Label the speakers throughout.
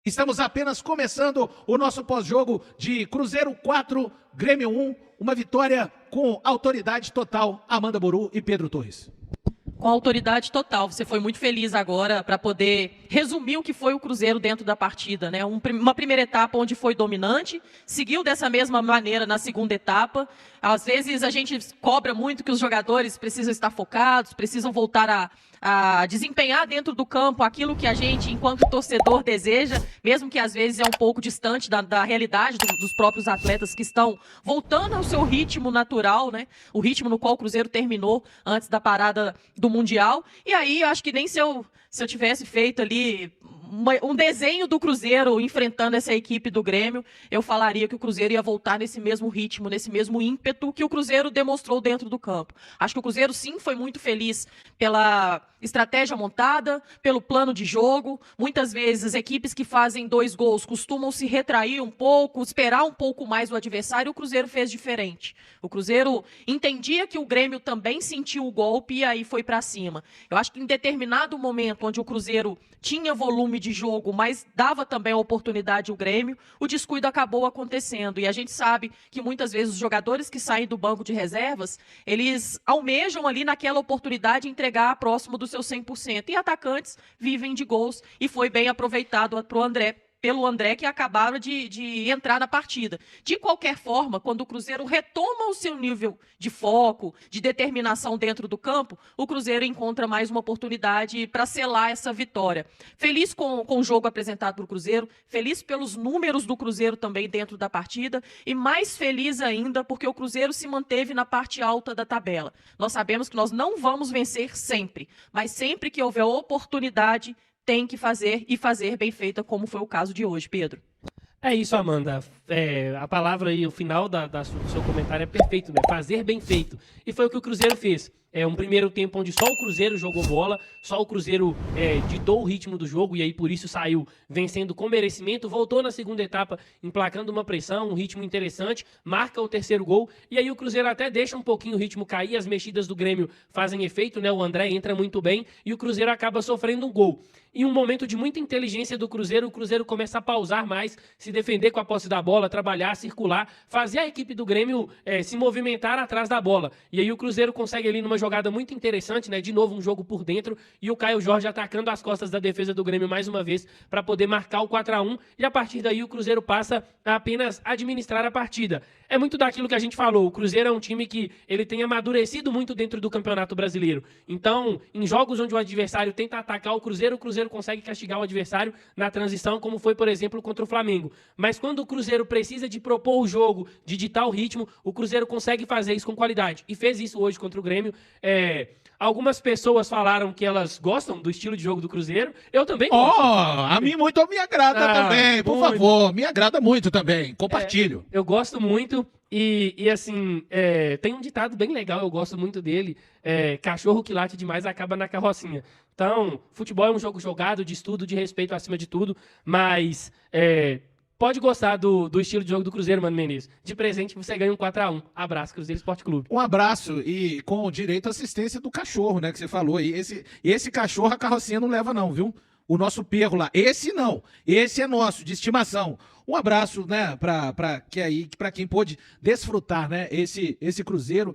Speaker 1: Estamos apenas começando o nosso pós-jogo de Cruzeiro 4, Grêmio 1, uma vitória com autoridade total, Amanda Boru e Pedro Torres.
Speaker 2: Com autoridade total, você foi muito feliz agora para poder resumir o que foi o Cruzeiro dentro da partida, né? Uma primeira etapa onde foi dominante, seguiu dessa mesma maneira na segunda etapa. Às vezes a gente cobra muito que os jogadores precisam estar focados, precisam voltar a desempenhar dentro do campo aquilo que a gente, enquanto torcedor, deseja, mesmo que às vezes é um pouco distante da realidade dos próprios atletas que estão voltando ao seu ritmo natural, né? O ritmo no qual o Cruzeiro terminou antes da parada do Mundial. E aí, eu acho que nem se eu tivesse feito ali um desenho do Cruzeiro enfrentando essa equipe do Grêmio, eu falaria que o Cruzeiro ia voltar nesse mesmo ritmo, nesse mesmo ímpeto que o Cruzeiro demonstrou dentro do campo. Acho que o Cruzeiro, sim, foi muito feliz pela estratégia montada, pelo plano de jogo. Muitas vezes, as equipes que fazem 2 gols costumam se retrair um pouco, esperar um pouco mais o adversário. O Cruzeiro fez diferente. O Cruzeiro entendia que o Grêmio também sentiu o golpe e aí foi para cima. Eu acho que em determinado momento, onde o Cruzeiro tinha volume de jogo, mas dava também a oportunidade ao Grêmio, o descuido acabou acontecendo. E a gente sabe que muitas vezes os jogadores que saem do banco de reservas, eles almejam ali naquela oportunidade entregar próximo do seu 100%. E atacantes vivem de gols e foi bem aproveitado pelo André, que acabaram de entrar na partida. De qualquer forma, quando o Cruzeiro retoma o seu nível de foco, de determinação dentro do campo, o Cruzeiro encontra mais uma oportunidade para selar essa vitória. Feliz com o jogo apresentado pelo Cruzeiro, feliz pelos números do Cruzeiro também dentro da partida e mais feliz ainda porque o Cruzeiro se manteve na parte alta da tabela. Nós sabemos que nós não vamos vencer sempre, mas sempre que houver oportunidade, tem que fazer e fazer bem feita, como foi o caso de hoje, Pedro.
Speaker 3: É isso, Amanda. A palavra aí, o final do seu comentário é perfeito, né? Fazer bem feito. E foi o que o Cruzeiro fez. Um primeiro tempo onde só o Cruzeiro jogou bola, só o Cruzeiro ditou o ritmo do jogo e aí por isso saiu vencendo com merecimento, voltou na segunda etapa emplacando uma pressão, um ritmo interessante, marca o terceiro gol e aí o Cruzeiro até deixa um pouquinho o ritmo cair, as mexidas do Grêmio fazem efeito, né? O André entra muito bem e o Cruzeiro acaba sofrendo um gol. Em um momento de muita inteligência do Cruzeiro, o Cruzeiro começa a pausar mais, se defender com a posse da bola, trabalhar, circular, fazer a equipe do Grêmio se movimentar atrás da bola. E aí o Cruzeiro consegue ali numa jogada muito interessante, né? De novo um jogo por dentro e o Caio Jorge atacando as costas da defesa do Grêmio mais uma vez para poder marcar o 4-1 e a partir daí o Cruzeiro passa a apenas administrar a partida. É muito daquilo que a gente falou, o Cruzeiro é um time que ele tem amadurecido muito dentro do Campeonato Brasileiro. Então, em jogos onde o adversário tenta atacar o Cruzeiro consegue castigar o adversário na transição, como foi, por exemplo, contra o Flamengo. Mas quando o Cruzeiro precisa de propor o jogo, de ditar o ritmo, o Cruzeiro consegue fazer isso com qualidade. E fez isso hoje contra o Grêmio. Algumas pessoas falaram que elas gostam do estilo de jogo do Cruzeiro. Eu também gosto.
Speaker 1: A mim muito me agrada também, por favor. Me agrada muito também. Compartilho.
Speaker 3: Eu gosto muito. E assim, tem um ditado bem legal, eu gosto muito dele. Cachorro que late demais acaba na carrocinha. Então, futebol é um jogo jogado, de estudo, de respeito acima de tudo. Mas pode gostar do estilo de jogo do Cruzeiro, Mano Menezes. De presente você ganha um 4-1. Abraço, Cruzeiro Esporte Clube.
Speaker 1: Um abraço e com direito à assistência do cachorro, né, que você falou aí. Esse cachorro a carrocinha não leva não, viu? O nosso perro lá. Esse não. Esse é nosso, de estimação. Um abraço, né, para quem pôde desfrutar, né, esse Cruzeiro.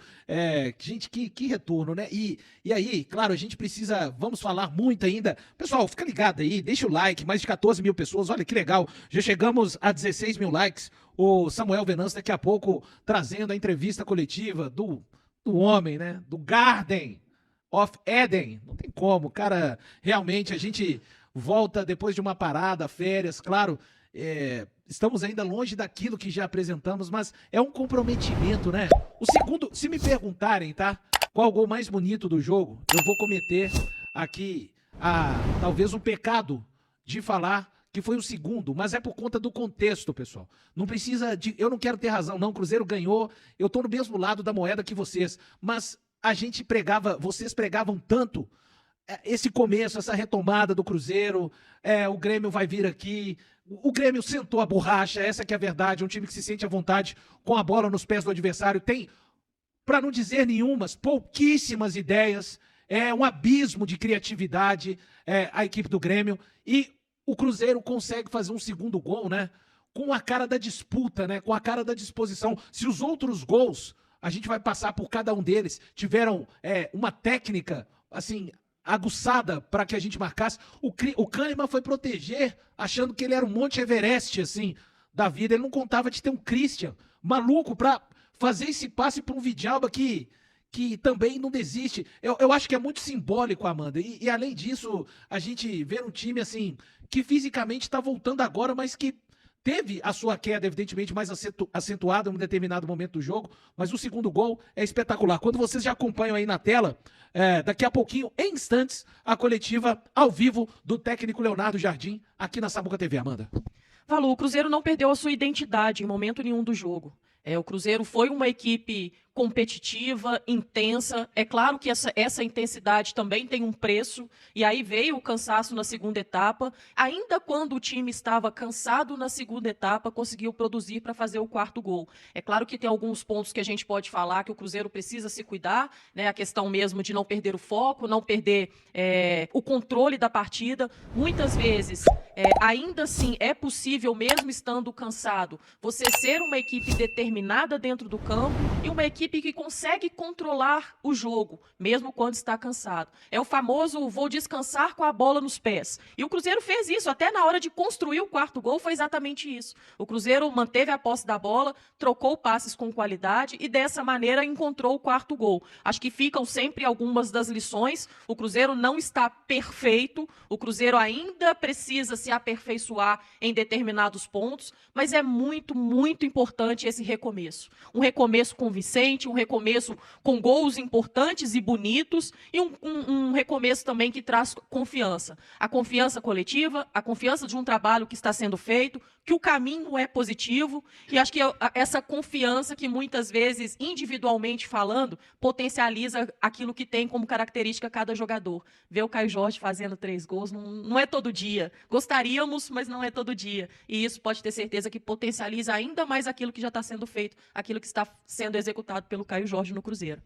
Speaker 1: Gente, que retorno, né? E aí, claro, a gente precisa, vamos falar muito ainda. Pessoal, fica ligado aí, deixa o like, mais de 14 mil pessoas, olha que legal. Já chegamos a 16 mil likes. O Samuel Venâncio daqui a pouco trazendo a entrevista coletiva do homem, né, do Garden of Eden. Não tem como, cara, realmente a gente volta depois de uma parada, férias, claro, estamos ainda longe daquilo que já apresentamos, mas é um comprometimento, né? O segundo, se me perguntarem, tá? Qual o gol mais bonito do jogo, eu vou cometer aqui talvez o pecado de falar que foi o segundo, mas é por conta do contexto, pessoal. Não precisa eu não quero ter razão, não. O Cruzeiro ganhou, eu tô no mesmo lado da moeda que vocês, mas vocês pregavam tanto esse começo, essa retomada do Cruzeiro, o Grêmio vai vir aqui, o Grêmio sentou a borracha, essa que é a verdade, é um time que se sente à vontade com a bola nos pés do adversário, tem, para não dizer nenhumas, pouquíssimas ideias, um abismo de criatividade, a equipe do Grêmio, e o Cruzeiro consegue fazer um segundo gol, né? Com a cara da disputa, né? Com a cara da disposição. Se os outros gols, a gente vai passar por cada um deles, tiveram uma técnica, assim, aguçada para que a gente marcasse. O Kahneman foi proteger, achando que ele era um Monte Everest, assim, da vida. Ele não contava de ter um Christian maluco para fazer esse passe para um Vidalba que também não desiste. Eu acho que é muito simbólico, Amanda. E além disso, a gente vê um time assim que fisicamente está voltando agora, mas que teve a sua queda, evidentemente, mais acentuada em um determinado momento do jogo, mas o segundo gol é espetacular. Quando vocês já acompanham aí na tela, daqui a pouquinho, em instantes, a coletiva ao vivo do técnico Leonardo Jardim, aqui na Samuca TV, Amanda.
Speaker 2: Valu, o Cruzeiro não perdeu a sua identidade em momento nenhum do jogo. O Cruzeiro foi uma equipe competitiva, intensa. É claro que essa intensidade também tem um preço, e aí veio o cansaço na segunda etapa. Ainda quando o time estava cansado na segunda etapa, conseguiu produzir para fazer o quarto gol. É claro que tem alguns pontos que a gente pode falar que o Cruzeiro precisa se cuidar, né? A questão mesmo de não perder o foco, não perder o controle da partida. Muitas vezes, ainda assim, é possível, mesmo estando cansado, você ser uma equipe determinada dentro do campo e uma equipe que consegue controlar o jogo, mesmo quando está cansado. É o famoso vou descansar com a bola nos pés. E o Cruzeiro fez isso, até na hora de construir o quarto gol, foi exatamente isso. O Cruzeiro manteve a posse da bola, trocou passes com qualidade e dessa maneira encontrou o quarto gol. Acho que ficam sempre algumas das lições. O Cruzeiro não está perfeito, o Cruzeiro ainda precisa se aperfeiçoar em determinados pontos, mas é muito, muito importante esse recomeço. Um recomeço convincente, um recomeço com gols importantes e bonitos e um recomeço também que traz confiança. A confiança coletiva, a confiança de um trabalho que está sendo feito, que o caminho é positivo e acho que essa confiança que muitas vezes, individualmente falando, potencializa aquilo que tem como característica cada jogador. Ver o Caio Jorge fazendo 3 gols não é todo dia. Gostaríamos, mas não é todo dia. E isso pode ter certeza que potencializa ainda mais aquilo que já está sendo feito, aquilo que está sendo executado pelo Caio Jorge no Cruzeiro.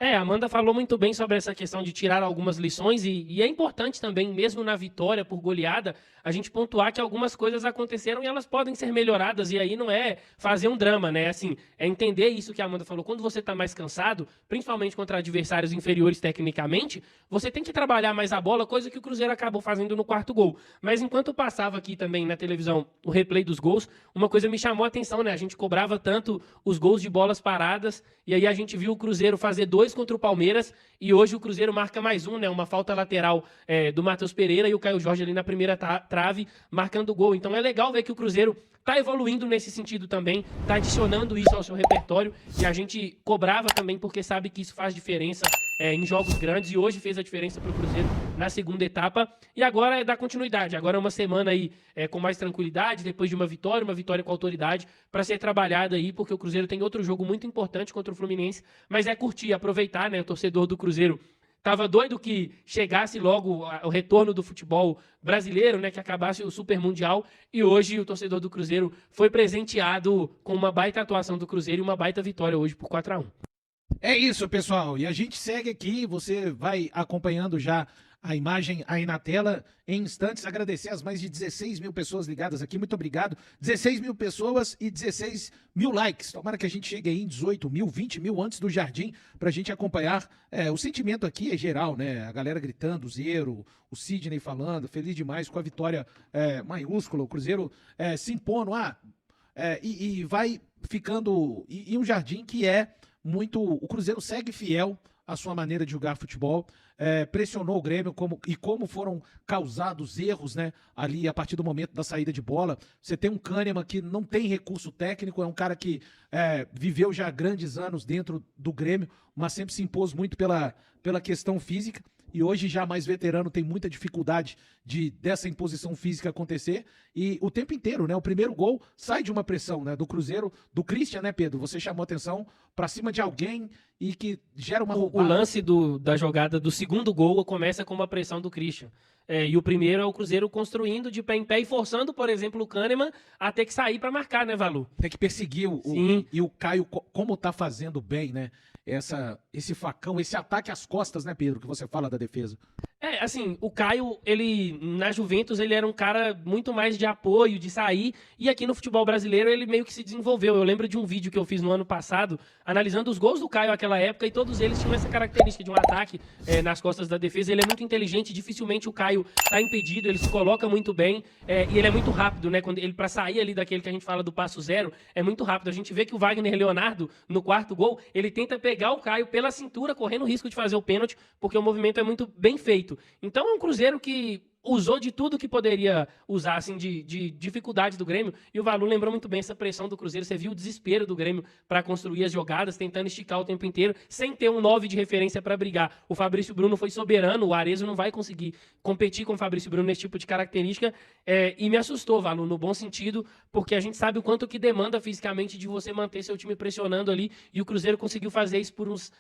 Speaker 3: A Amanda falou muito bem sobre essa questão de tirar algumas lições e é importante também, mesmo na vitória por goleada, a gente pontuar que algumas coisas aconteceram e elas podem ser melhoradas, e aí não é fazer um drama, né? Assim, é entender isso que a Amanda falou. Quando você está mais cansado, principalmente contra adversários inferiores tecnicamente, você tem que trabalhar mais a bola, coisa que o Cruzeiro acabou fazendo no quarto gol. Mas enquanto passava aqui também na televisão o replay dos gols, uma coisa me chamou a atenção, né? A gente cobrava tanto os gols de bolas paradas, e aí a gente viu o Cruzeiro fazer 2 contra o Palmeiras, e hoje o Cruzeiro marca mais um, né? Uma falta lateral do Matheus Pereira e o Caio Jorge ali na primeira trave, marcando o gol. Então é legal ver que o Cruzeiro está evoluindo nesse sentido também, está adicionando isso ao seu repertório, e a gente cobrava também porque sabe que isso faz diferença em jogos grandes, e hoje fez a diferença para o Cruzeiro na segunda etapa, e agora é dar continuidade. Agora é uma semana aí com mais tranquilidade, depois de uma vitória com autoridade, para ser trabalhada aí, porque o Cruzeiro tem outro jogo muito importante contra o Fluminense, mas é curtir, aproveitar, né? O torcedor do Cruzeiro estava doido que chegasse logo o retorno do futebol brasileiro, né, que acabasse o Super Mundial, e hoje o torcedor do Cruzeiro foi presenteado com uma baita atuação do Cruzeiro e uma baita vitória hoje por 4-1.
Speaker 1: É isso, pessoal. E a gente segue aqui, você vai acompanhando já a imagem aí na tela em instantes. Agradecer as mais de 16 mil pessoas ligadas aqui, muito obrigado. 16 mil pessoas e 16 mil likes. Tomara que a gente chegue aí em 18 mil, 20 mil antes do Jardim, para a gente acompanhar. O sentimento aqui é geral, né? A galera gritando, zero, o Sidney falando, feliz demais com a vitória maiúscula, o Cruzeiro se impondo, e vai ficando, e um Jardim que é muito, o Cruzeiro segue fiel à sua maneira de jogar futebol, pressionou o Grêmio como foram causados erros, né, ali a partir do momento da saída de bola. Você tem um Kahneman que não tem recurso técnico, é um cara que viveu já grandes anos dentro do Grêmio, mas sempre se impôs muito pela questão física, e hoje já mais veterano tem muita dificuldade dessa imposição física acontecer, e o tempo inteiro, né, o primeiro gol sai de uma pressão, né, do Cruzeiro, do Christian, né, Pedro, você chamou atenção para cima de alguém e que gera uma roubada.
Speaker 3: O lance da jogada do segundo gol começa com uma pressão do Christian, e o primeiro é o Cruzeiro construindo de pé em pé e forçando, por exemplo, o Kahneman a ter que sair para marcar, né, Valu?
Speaker 1: Tem que perseguir e o Caio, como tá fazendo bem, né, esse facão, esse ataque às costas, né, Pedro, que você fala da defesa.
Speaker 3: Assim, o Caio, ele, na Juventus, ele era um cara muito mais de apoio, de sair, e aqui no futebol brasileiro ele meio que se desenvolveu. Eu lembro de um vídeo que eu fiz no ano passado, analisando os gols do Caio naquela época, e todos eles tinham essa característica de um ataque nas costas da defesa. Ele é muito inteligente, dificilmente o Caio tá impedido, ele se coloca muito bem, e ele é muito rápido, né? Quando ele, para sair ali daquele que a gente fala do passo zero, é muito rápido. A gente vê que o Wagner Leonardo, no quarto gol, ele tenta pegar o Caio pela cintura, correndo o risco de fazer o pênalti, porque o movimento é muito bem feito. Então é um Cruzeiro que usou de tudo que poderia usar, assim, de dificuldade do Grêmio, e o Valu lembrou muito bem essa pressão do Cruzeiro. Você viu o desespero do Grêmio para construir as jogadas, tentando esticar o tempo inteiro, sem ter um 9 de referência para brigar. O Fabrício Bruno foi soberano, o Arezzo não vai conseguir competir com o Fabrício Bruno nesse tipo de característica, e me assustou, Valu, no bom sentido, porque a gente sabe o quanto que demanda fisicamente de você manter seu time pressionando ali, e o Cruzeiro conseguiu fazer isso por uns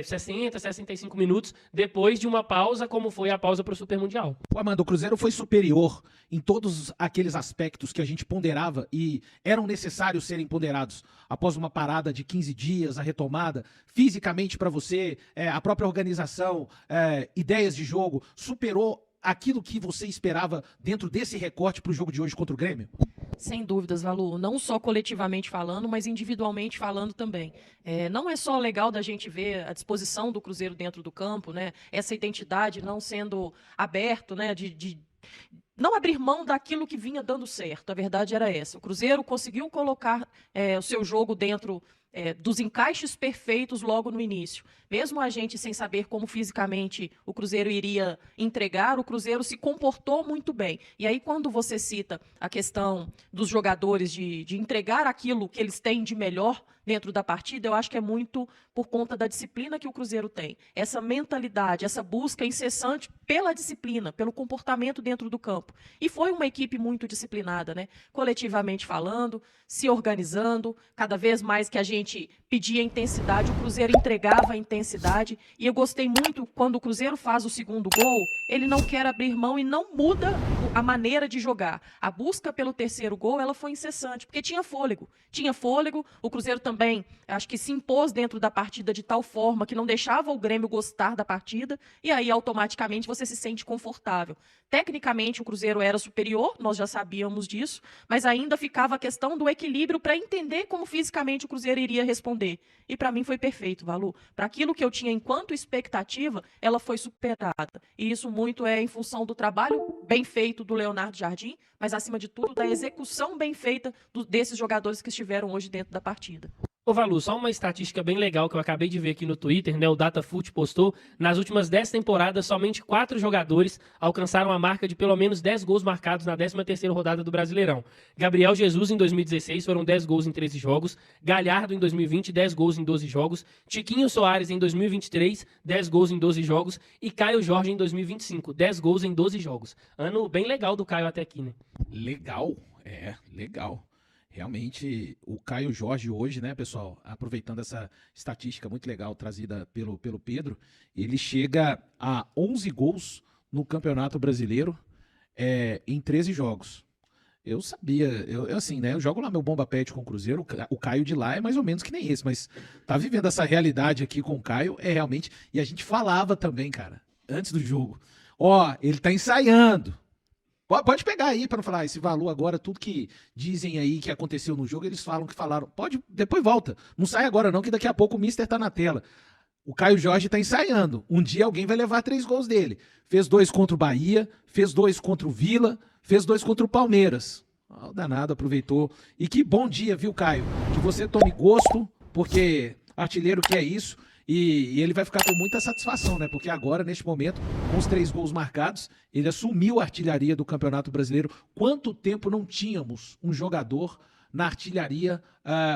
Speaker 3: 60, 65 minutos, depois de uma pausa, como foi a pausa para o Super Mundial.
Speaker 1: Amanda, o Cruzeiro foi superior em todos aqueles aspectos que a gente ponderava e eram necessários serem ponderados após uma parada de 15 dias, a retomada, fisicamente para você, a própria organização, ideias de jogo, superou aquilo que você esperava dentro desse recorte para o jogo de hoje contra o Grêmio?
Speaker 2: Sem dúvidas, Valu. Não só coletivamente falando, mas individualmente falando também. Não é só legal da gente ver a disposição do Cruzeiro dentro do campo, né? Essa identidade não sendo aberto, né? De não abrir mão daquilo que vinha dando certo. A verdade era essa. O Cruzeiro conseguiu colocar o seu jogo dentro dos encaixes perfeitos logo no início. Mesmo a gente sem saber como fisicamente o Cruzeiro iria entregar, o Cruzeiro se comportou muito bem. E aí, quando você cita a questão dos jogadores de entregar aquilo que eles têm de melhor dentro da partida, eu acho que é muito por conta da disciplina que o Cruzeiro tem. Essa mentalidade, essa busca incessante pela disciplina, pelo comportamento dentro do campo. E foi uma equipe muito disciplinada, né? Coletivamente falando, se organizando, cada vez mais que a gente pedia intensidade, o Cruzeiro entregava a intensidade. E eu gostei muito quando o Cruzeiro faz o segundo gol, ele não quer abrir mão e não muda a maneira de jogar. A busca pelo terceiro gol, ela foi incessante, porque tinha fôlego. Tinha fôlego, o Cruzeiro também, acho que se impôs dentro da partida de tal forma que não deixava o Grêmio gostar da partida, e aí automaticamente você se sente confortável. Tecnicamente o Cruzeiro era superior, nós já sabíamos disso, mas ainda ficava a questão do equilíbrio para entender como fisicamente o Cruzeiro iria responder. E para mim foi perfeito, Valu. Para aquilo que eu tinha enquanto expectativa, ela foi superada. E isso muito é em função do trabalho bem feito do Leonardo Jardim, mas acima de tudo da execução bem feita desses jogadores que estiveram hoje dentro da partida.
Speaker 3: Ô Valu, só uma estatística bem legal que eu acabei de ver aqui no Twitter, né? O DataFoot postou, nas últimas 10 temporadas, somente 4 jogadores alcançaram a marca de pelo menos 10 gols marcados na 13ª rodada do Brasileirão. Gabriel Jesus, em 2016, foram 10 gols em 13 jogos. Galhardo, em 2020, 10 gols em 12 jogos. Tiquinho Soares, em 2023, 10 gols em 12 jogos. E Caio Jorge, em 2025, 10 gols em 12 jogos. Ano bem legal do Caio até aqui, né?
Speaker 1: Legal, legal. Realmente, o Caio Jorge hoje, né, pessoal, aproveitando essa estatística muito legal trazida pelo Pedro, ele chega a 11 gols no Campeonato Brasileiro em 13 jogos. Eu sabia, assim, né, eu jogo lá meu Bomba Pet com o Cruzeiro, o Caio de lá é mais ou menos que nem esse, mas tá vivendo essa realidade aqui com o Caio, realmente, e a gente falava também, cara, antes do jogo, ele tá ensaiando. Pode pegar aí para não falar esse Valu agora, tudo que dizem aí que aconteceu no jogo, eles falam que falaram. Pode, depois volta. Não sai agora não, que daqui a pouco o Mister tá na tela. O Caio Jorge tá ensaiando. Um dia alguém vai levar 3 gols dele. Fez 2 contra o Bahia, fez 2 contra o Vila, fez 2 contra o Palmeiras. O danado aproveitou. E que bom dia, viu, Caio? Que você tome gosto, porque artilheiro que é isso. E ele vai ficar com muita satisfação, né? Porque agora, neste momento, com os 3 gols marcados, ele assumiu a artilharia do Campeonato Brasileiro. Quanto tempo não tínhamos um jogador na artilharia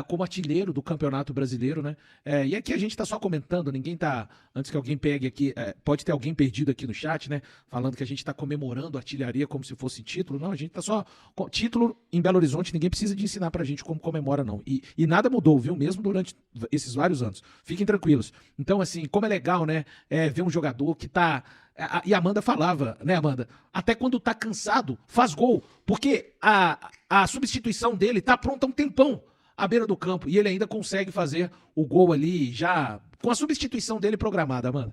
Speaker 1: como artilheiro do Campeonato Brasileiro, né? E aqui a gente tá só comentando, ninguém tá, antes que alguém pegue aqui, pode ter alguém perdido aqui no chat, né? Falando que a gente tá comemorando a artilharia como se fosse título. Não, a gente tá só... Título em Belo Horizonte, ninguém precisa de ensinar pra gente como comemora, não. E nada mudou, viu? Mesmo durante esses vários anos. Fiquem tranquilos. Então, assim, como é legal, né? Ver um jogador que tá... E a Amanda falava, né, Amanda? Até quando tá cansado, faz gol. Porque a substituição dele tá pronta há um tempão à beira do campo. E ele ainda consegue fazer o gol ali já com a substituição dele programada, Amanda.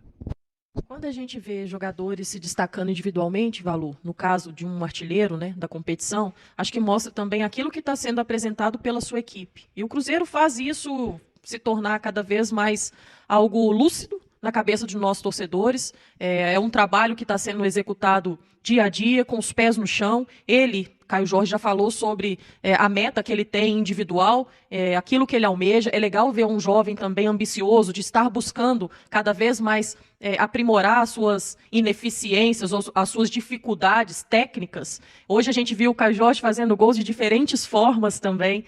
Speaker 2: Quando a gente vê jogadores se destacando individualmente, Valu, no caso de um artilheiro, né, da competição, acho que mostra também aquilo que está sendo apresentado pela sua equipe. E o Cruzeiro faz isso se tornar cada vez mais algo lúcido na cabeça de nossos torcedores. É um trabalho que está sendo executado dia a dia, com os pés no chão. Ele, Caio Jorge, já falou sobre a meta que ele tem individual, aquilo que ele almeja. É legal ver um jovem também ambicioso, de estar buscando cada vez mais aprimorar as suas ineficiências, as suas dificuldades técnicas. Hoje a gente viu o Caio Jorge fazendo gols de diferentes formas também.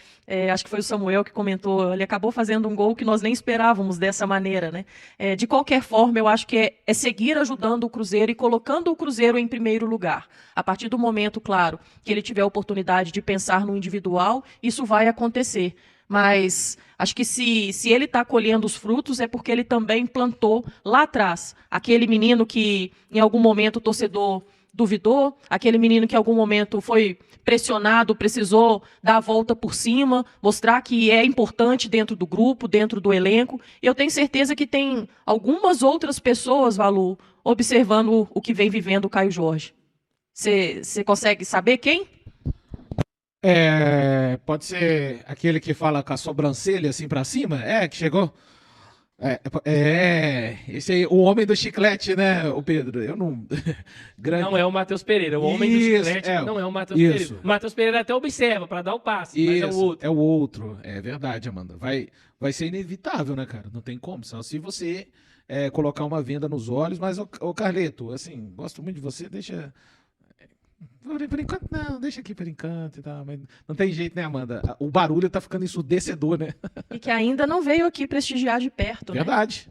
Speaker 2: Acho que foi o Samuel que comentou, ele acabou fazendo um gol que nós nem esperávamos dessa maneira, né? De qualquer forma, eu acho que é seguir ajudando o Cruzeiro e colocando o Cruzeiro em primeiro lugar. A partir do momento, claro, que ele tiver a oportunidade de pensar no individual, isso vai acontecer. Mas acho que se ele está colhendo os frutos é porque ele também plantou lá atrás. Aquele menino que em algum momento o torcedor duvidou, aquele menino que em algum momento foi pressionado, precisou dar a volta por cima, mostrar que é importante dentro do grupo, dentro do elenco. E eu tenho certeza que tem algumas outras pessoas, Valu, observando o que vem vivendo o Caio Jorge. Você consegue saber quem?
Speaker 1: Pode ser aquele que fala com a sobrancelha assim pra cima? Que chegou. Esse aí, o homem do chiclete, né, o Pedro? Eu não. Grande...
Speaker 3: Não é o Matheus Pereira, o homem do chiclete não é o Matheus Pereira. O Matheus Pereira até observa para dar o passe, mas é o outro.
Speaker 1: É o outro, é verdade, Amanda. Vai ser inevitável, né, cara? Não tem como, só se você colocar uma venda nos olhos, mas, ô Carleto, assim, gosto muito de você, deixa. Por enquanto, não, deixa aqui por enquanto e tal, mas não tem jeito, né, Amanda? O barulho tá ficando ensurdecedor, né?
Speaker 2: E que ainda não veio aqui prestigiar de perto, né?
Speaker 1: Verdade.